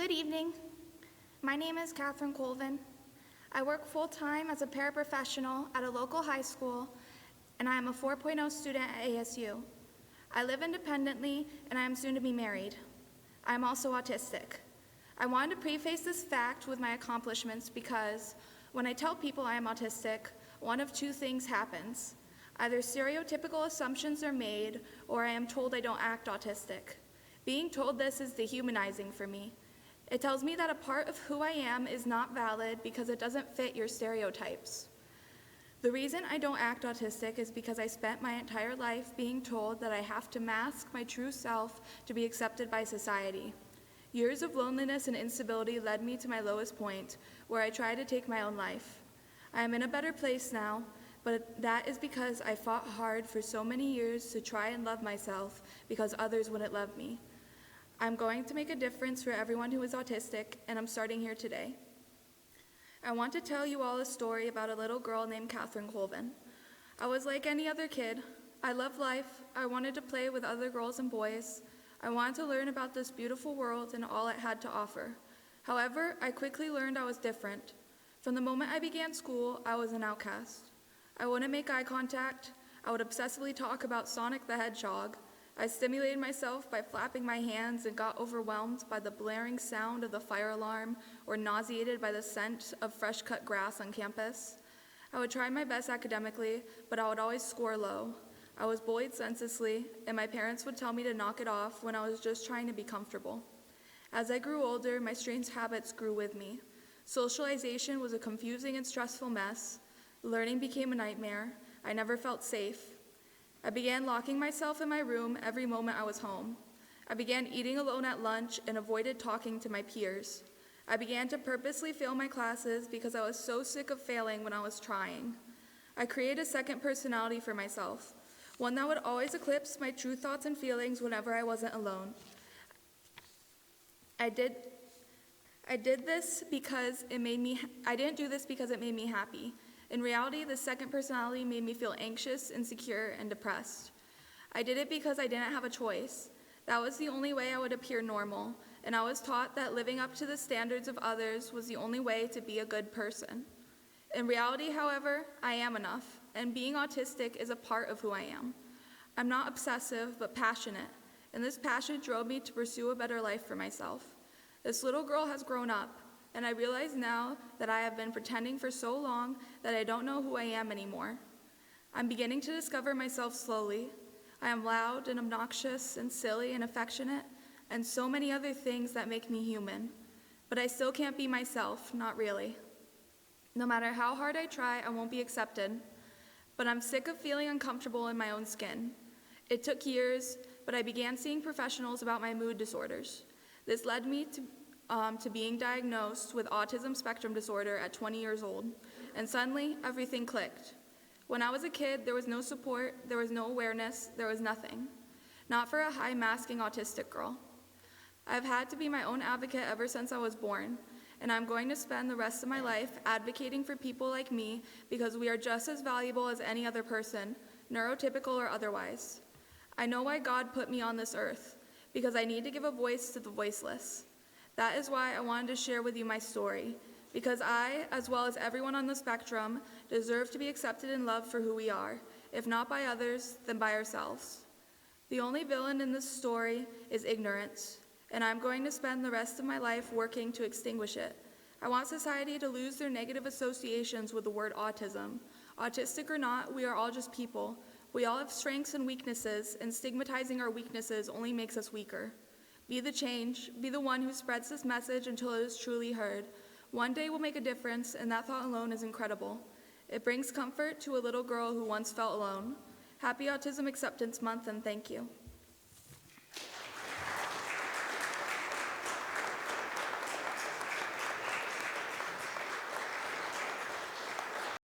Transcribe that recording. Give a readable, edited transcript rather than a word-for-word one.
Good evening. My name is Colvin. I work full-time as a paraprofessional at a local high school, and I am a 4.0 student at ASU. I live independently, and I am soon to be married. I am also autistic. I wanted to preface this fact with my accomplishments because when I tell people I am autistic, one of two things happens. Either stereotypical assumptions are made, or I am told I don't act autistic. Being told this is dehumanizing for me. It tells me that a part of who I am is not valid because it doesn't fit your stereotypes. The reason I don't act autistic is because I spent my entire life being told that I have to mask my true self to be accepted by society. Years of loneliness and instability led me to my lowest point, where I tried to take my own life. I am in a better place now, but that is because I fought hard for so many years to try and love myself because others wouldn't love me. I'm going to make a difference for everyone who is autistic, and I'm starting here today. I want to tell you all a story about a little girl named Colvin. I was like any other kid. I loved life. I wanted to play with other girls and boys. I wanted to learn about this beautiful world and all it had to offer. However, I quickly learned I was different. From the moment I began school, I was an outcast. I wouldn't make eye contact. I would obsessively talk about Sonic the Hedgehog. I stimulated myself by flapping my hands and got overwhelmed by the blaring sound of the fire alarm or nauseated by the scent of fresh-cut grass on campus. I would try my best academically, but I would always score low. I was bullied senselessly, and my parents would tell me to knock it off when I was just trying to be comfortable. As I grew older, my strange habits grew with me. Socialization was a confusing and stressful mess. Learning became a nightmare. I never felt safe. I began locking myself in my room every moment I was home. I began eating alone at lunch and avoided talking to my peers. I began to purposely fail my classes because I was so sick of failing when I was trying. I created a second personality for myself, one that would always eclipse my true thoughts and feelings whenever I wasn't alone. I didn't do this because it made me happy. In reality, the second personality made me feel anxious, insecure, and depressed. I did it because I didn't have a choice. That was the only way I would appear normal, and I was taught that living up to the standards of others was the only way to be a good person. In reality, however, I am enough, and being autistic is a part of who I am. I'm not obsessive, but passionate, and this passion drove me to pursue a better life for myself. This little girl has grown up, and I realize now that I have been pretending for so long that I don't know who I am anymore. I'm beginning to discover myself slowly. I am loud and obnoxious and silly and affectionate and so many other things that make me human. But I still can't be myself, not really. No matter how hard I try, I won't be accepted. But I'm sick of feeling uncomfortable in my own skin. It took years, but I began seeing professionals about my mood disorders. This led me to being diagnosed with autism spectrum disorder at 20 years old, and suddenly everything clicked. When I was a kid, there was no support, there was no awareness, there was nothing. Not for a high-masking autistic girl. I've had to be my own advocate ever since I was born, and I'm going to spend the rest of my life advocating for people like me because we are just as valuable as any other person, neurotypical or otherwise. I know why God put me on this earth, because I need to give a voice to the voiceless. That is why I wanted to share with you my story, because I, as well as everyone on the spectrum, deserve to be accepted and loved for who we are, if not by others, then by ourselves. The only villain in this story is ignorance, and I'm going to spend the rest of my life working to extinguish it. I want society to lose their negative associations with the word autism. Autistic or not, we are all just people. We all have strengths and weaknesses, and stigmatizing our weaknesses only makes us weaker. Be the change, be the one who spreads this message until it is truly heard. One day will make a difference, and that thought alone is incredible. It brings comfort to a little girl who once felt alone. Happy Autism Acceptance Month, and thank you.